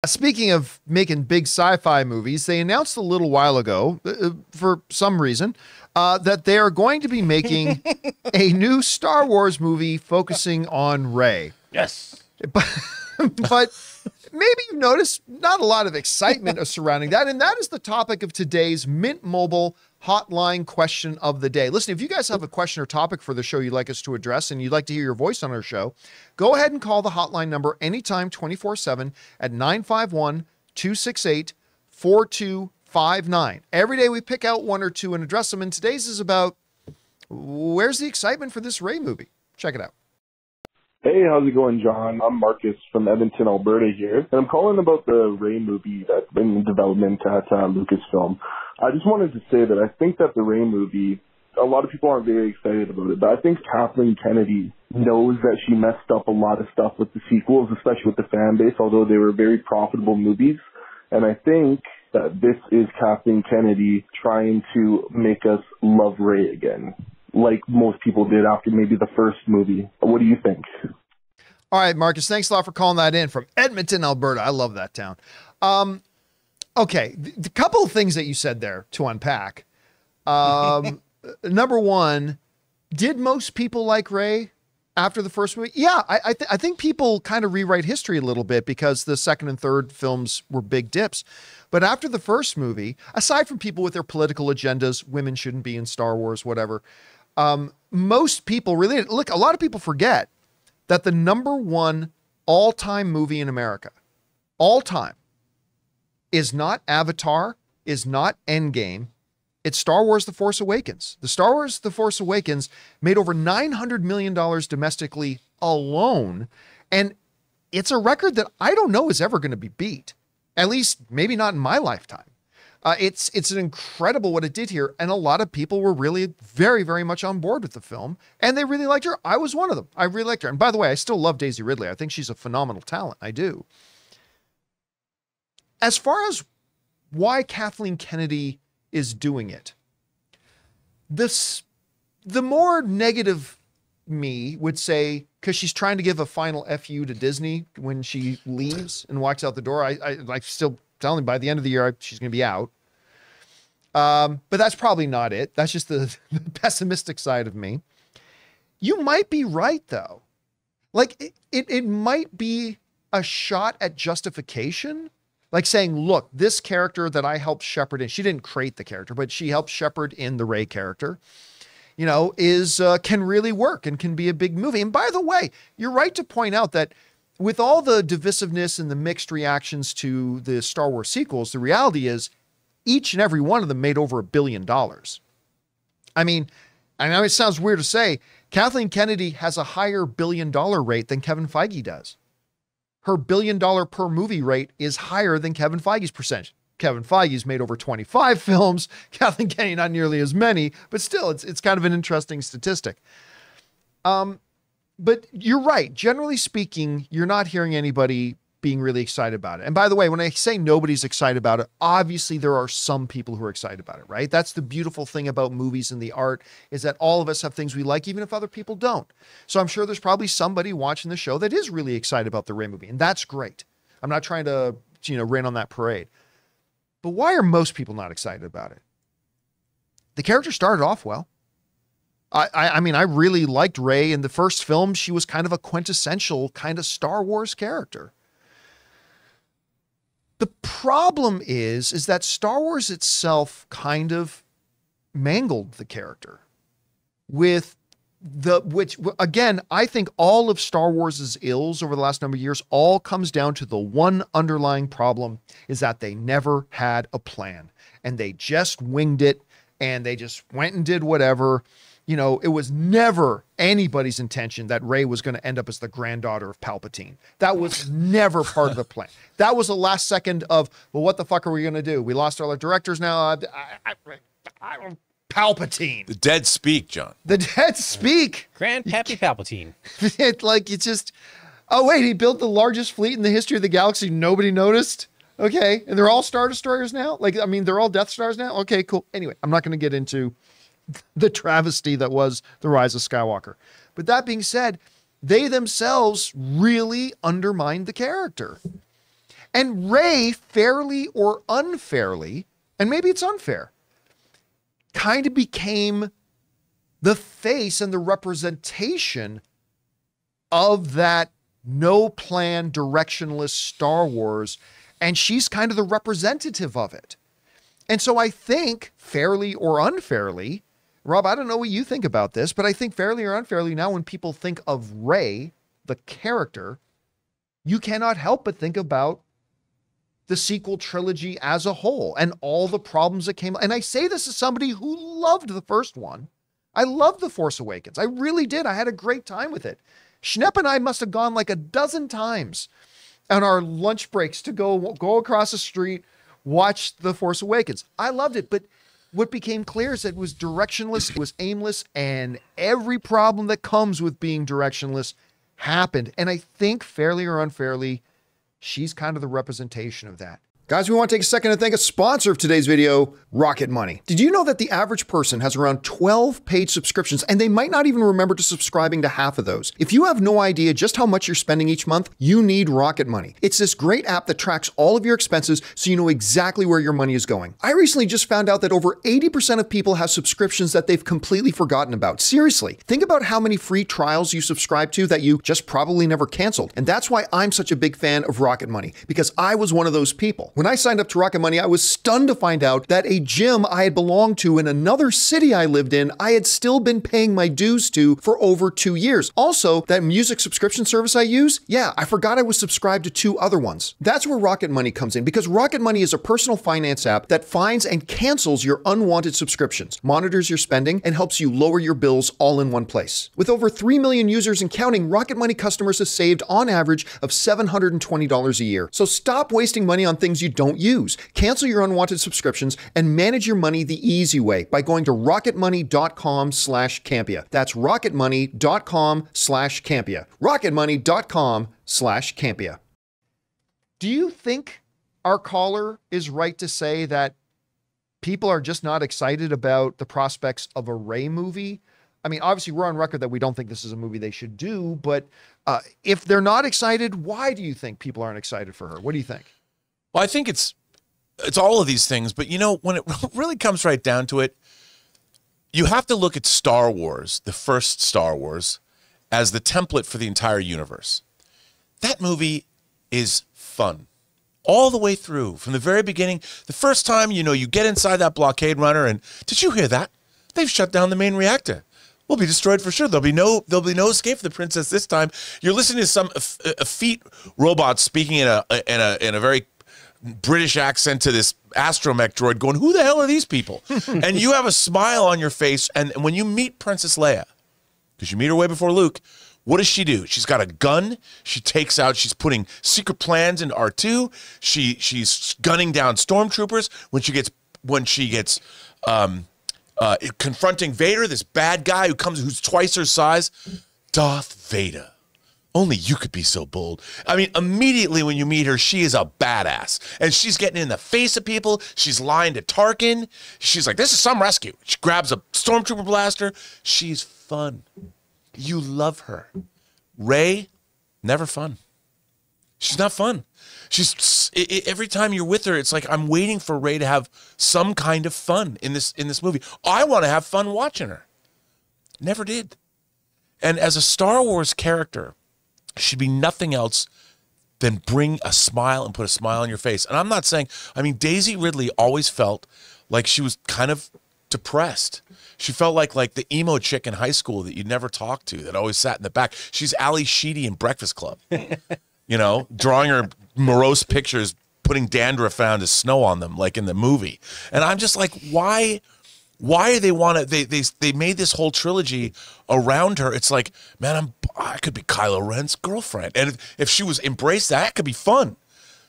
Speaking of making big sci-fi movies, they announced a little while ago, for some reason, that they are going to be making a new Star Wars movie focusing on Rey. Yes. But maybe you notice not a lot of excitement surrounding that. And that is the topic of today's Mint Mobile hotline question of the day. Listen, if you guys have a question or topic for the show you'd like us to address and you'd like to hear your voice on our show, go ahead and call the hotline number anytime 24/7 at 951-268-4259. Every day we pick out one or two and address them. And today's is about where's the excitement for this Rey movie? Check it out. Hey, how's it going, John? I'm Marcus from Edmonton, Alberta here, and I'm calling about the Rey movie that's in development at Lucasfilm. I just wanted to say that I think that the Rey movie, a lot of people aren't very excited about it, but I think Kathleen Kennedy knows that she messed up a lot of stuff with the sequels, especially with the fan base, although they were very profitable movies. And I think that this is Kathleen Kennedy trying to make us love Rey again, like most people did after maybe the first movie. What do you think? All right, Marcus, thanks a lot for calling that in from Edmonton, Alberta. I love that town. Okay, the couple of things that you said there to unpack. Number one, did most people like Rey after the first movie? Yeah, I think people kind of rewrite history a little bit because the second and third films were big dips. But after the first movie, aside from people with their political agendas, women shouldn't be in Star Wars, whatever, most people really, look, a lot of people forget that the number one all-time movie in America, all time, is not Avatar, is not Endgame. It's Star Wars The Force Awakens. The Star Wars The Force Awakens made over $900 million domestically alone. And it's a record that I don't know is ever going to be beat. At least maybe not in my lifetime. It's an incredible what it did here. And a lot of people were really very, very much on board with the film. And they really liked her. I was one of them. I really liked her. And by the way, I still love Daisy Ridley. I think she's a phenomenal talent. I do. As far as why Kathleen Kennedy is doing it, the more negative me would say, because she's trying to give a final FU to Disney when she leaves and walks out the door. I still telling by the end of the year, she's going to be out. But that's probably not it. That's just the pessimistic side of me. You might be right, though. Like, it might be a shot at justification. Like saying, look, this character that I helped shepherd in, she didn't create the character, but she helped shepherd in the Rey character, you know, can really work and can be a big movie. And by the way, you're right to point out that with all the divisiveness and the mixed reactions to the Star Wars sequels, the reality is each and every one of them made over $1 billion. I mean, I know it sounds weird to say, Kathleen Kennedy has a higher $1 billion rate than Kevin Feige does. Her $1 billion per movie rate is higher than Kevin Feige's percentage. Kevin Feige's made over 25 films. Kathleen Kennedy, not nearly as many, but still, it's kind of an interesting statistic. But you're right. Generally speaking, you're not hearing anybody being really excited about it. And by the way, when I say nobody's excited about it, obviously there are some people who are excited about it, right? That's the beautiful thing about movies and the art is that all of us have things we like, even if other people don't. So I'm sure there's probably somebody watching the show that is really excited about the Rey movie, and that's great. I'm not trying to, rain on that parade. But why are most people not excited about it? The character started off well. I mean, I really liked Rey in the first film. She was kind of a quintessential kind of Star Wars character. The problem is that Star Wars itself kind of mangled the character which again, I think all of Star Wars's ills over the last number of years all comes down to the one underlying problem is that they never had a plan and they just winged it and they just went and did whatever. It was never anybody's intention that Rey was going to end up as the granddaughter of Palpatine. That was never part of the plan. That was the last second of, well, what the fuck are we going to do? We lost all our directors now. Palpatine. The dead speak, John. The dead speak. Grandpappy Palpatine. Oh, wait, he built the largest fleet in the history of the galaxy. Nobody noticed. Okay. And they're all Star Destroyers now? They're all Death Stars now? Okay, cool. Anyway, I'm not going to get into the travesty that was the rise of Skywalker. But that being said, they themselves really undermined the character. And Rey, fairly or unfairly, and maybe it's unfair, kind of became the face and the representation of that no plan, directionless Star Wars. And she's kind of the representative of it. And so I think, fairly or unfairly, Rob, I don't know what you think about this, but I think fairly or unfairly now when people think of Rey, the character, you cannot help but think about the sequel trilogy as a whole and all the problems that came. And I say this as somebody who loved the first one. I loved The Force Awakens. I really did. I had a great time with it. Schnepp and I must have gone like a dozen times on our lunch breaks to go across the street, watch The Force Awakens. I loved it, but what became clear is that it was directionless, it was aimless, and every problem that comes with being directionless happened. And I think, fairly or unfairly, she's kind of the representation of that. Guys, we want to take a second to thank a sponsor of today's video, Rocket Money. Did you know that the average person has around 12 paid subscriptions and they might not even remember to subscribing to half of those? If you have no idea just how much you're spending each month, you need Rocket Money. It's this great app that tracks all of your expenses so you know exactly where your money is going. I recently just found out that over 80% of people have subscriptions that they've completely forgotten about. Seriously, think about how many free trials you subscribe to that you just probably never canceled. And that's why I'm such a big fan of Rocket Money, because I was one of those people. When I signed up to Rocket Money, I was stunned to find out that a gym I had belonged to in another city I lived in, I had still been paying my dues to for over 2 years. Also, that music subscription service I use, yeah, I forgot I was subscribed to 2 other ones. That's where Rocket Money comes in, because Rocket Money is a personal finance app that finds and cancels your unwanted subscriptions, monitors your spending, and helps you lower your bills all in one place. With over 3 million users and counting, Rocket Money customers have saved on average of $720 a year. So stop wasting money on things you don't use. Cancel your unwanted subscriptions and manage your money the easy way by going to rocketmoney.com/Campea. That's rocketmoney.com/Campea. rocketmoney.com/Campea. Do you think our caller is right to say that people are just not excited about the prospects of a Rey movie? I mean, obviously we're on record that we don't think this is a movie they should do, but if they're not excited, why do you think people aren't excited for her? What do you think? Well, I think it's all of these things, but you know, when it really comes right down to it, you have to look at Star Wars, the first Star Wars, as the template for the entire universe. That movie is fun all the way through, from the very beginning. The first time, you know, you get inside that blockade runner, and did you hear that? They've shut down the main reactor. We'll be destroyed for sure. There'll be no escape for the princess this time. You're listening to some effete robot speaking in a very British accent to this astromech droid going, who the hell are these people? And you have a smile on your face. And when you meet Princess Leia, because you meet her way before Luke, what does she do? She's got a gun. She's putting secret plans into R2. She's gunning down stormtroopers. When she gets confronting Vader, this bad guy who's twice her size, Darth Vader. Only you could be so bold. I mean, immediately when you meet her, she is a badass. And she's getting in the face of people. She's lying to Tarkin. She's like, this is some rescue. She grabs a stormtrooper blaster. She's fun. You love her. Rey, never fun. She's not fun. Every time you're with her, it's like I'm waiting for Rey to have some kind of fun in this movie. I want to have fun watching her. Never did. And as a Star Wars character, should be nothing else than bring a smile and put a smile on your face. And I'm not saying, I mean, Daisy Ridley always felt like she was kind of depressed. She felt like the emo chick in high school that you'd never talk to, that always sat in the back. She's Ali Sheedy in Breakfast Club, you know, drawing her morose pictures, putting dandruff down to snow on them, like in the movie. And I'm just like, why do they want to, they made this whole trilogy around her. It's like, man, I could be Kylo Ren's girlfriend. And if she was embraced, that could be fun.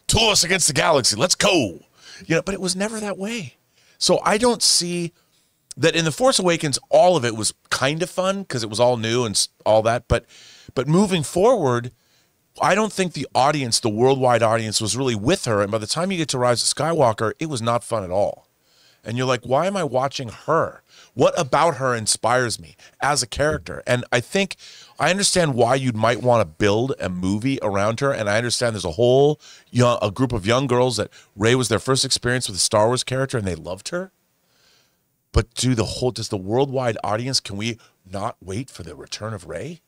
Two of us against the galaxy. Let's go. You know, but it was never that way. So I don't see that in The Force Awakens, all of it was kind of fun because it was all new and all that. But moving forward, I don't think the audience, the worldwide audience, was really with her. And by the time you get to Rise of Skywalker, it was not fun at all. And you're like, why am I watching her? What about her inspires me as a character? And I think I understand why you might want to build a movie around her, and I understand there's a group of young girls that Rey was their first experience with a Star Wars character, and they loved her. But does the worldwide audience, can we not wait for the return of Rey?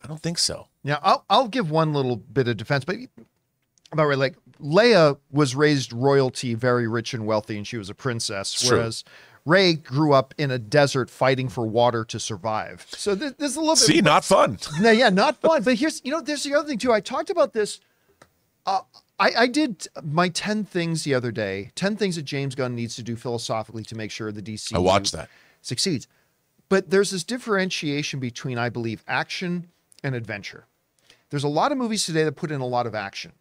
I don't think so. Yeah, I'll give one little bit of defense, but about Rey, like Leia was raised royalty, very rich and wealthy, and she was a princess, whereas Rey grew up in a desert fighting for water to survive. So there's a little bit. See, not fun. Yeah, not fun. But here's, there's the other thing too. I talked about this. I did my 10 things the other day, 10 things that James Gunn needs to do philosophically to make sure the DC I watched that. succeeds. But there's this differentiation between, I believe, action and adventure. There's a lot of movies today that put in a lot of action,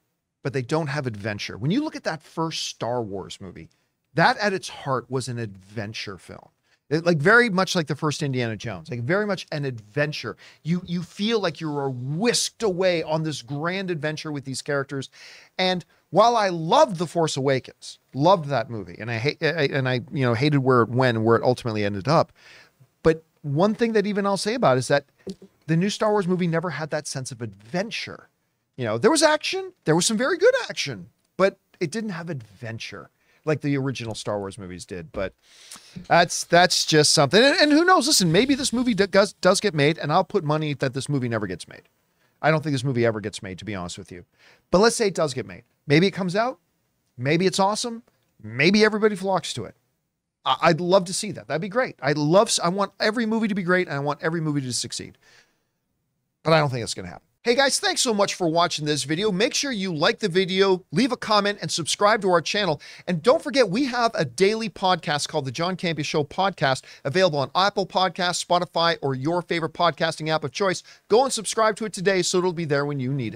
but they don't have adventure. When you look at that first Star Wars movie, that at its heart was an adventure film. Like very much like the first Indiana Jones, like very much an adventure. You feel like you are whisked away on this grand adventure with these characters. And while I loved The Force Awakens, loved that movie, and I hated where it went and where it ultimately ended up. But one thing that even I'll say about it is that the new Star Wars movie never had that sense of adventure. There was action, there was some very good action, but it didn't have adventure like the original Star Wars movies did. But that's just something. And who knows? Listen, maybe this movie does get made, and I'll put money that this movie never gets made. I don't think this movie ever gets made, to be honest with you. But let's say it does get made. Maybe it comes out. Maybe it's awesome. Maybe everybody flocks to it. I'd love to see that. That'd be great. I want every movie to be great, and I want every movie to succeed. But I don't think it's going to happen. Hey guys, thanks so much for watching this video. Make sure you like the video, leave a comment, and subscribe to our channel. And don't forget, we have a daily podcast called the John Campea Show podcast, available on Apple Podcasts, Spotify, or your favorite podcasting app of choice. Go and subscribe to it today so it'll be there when you need it.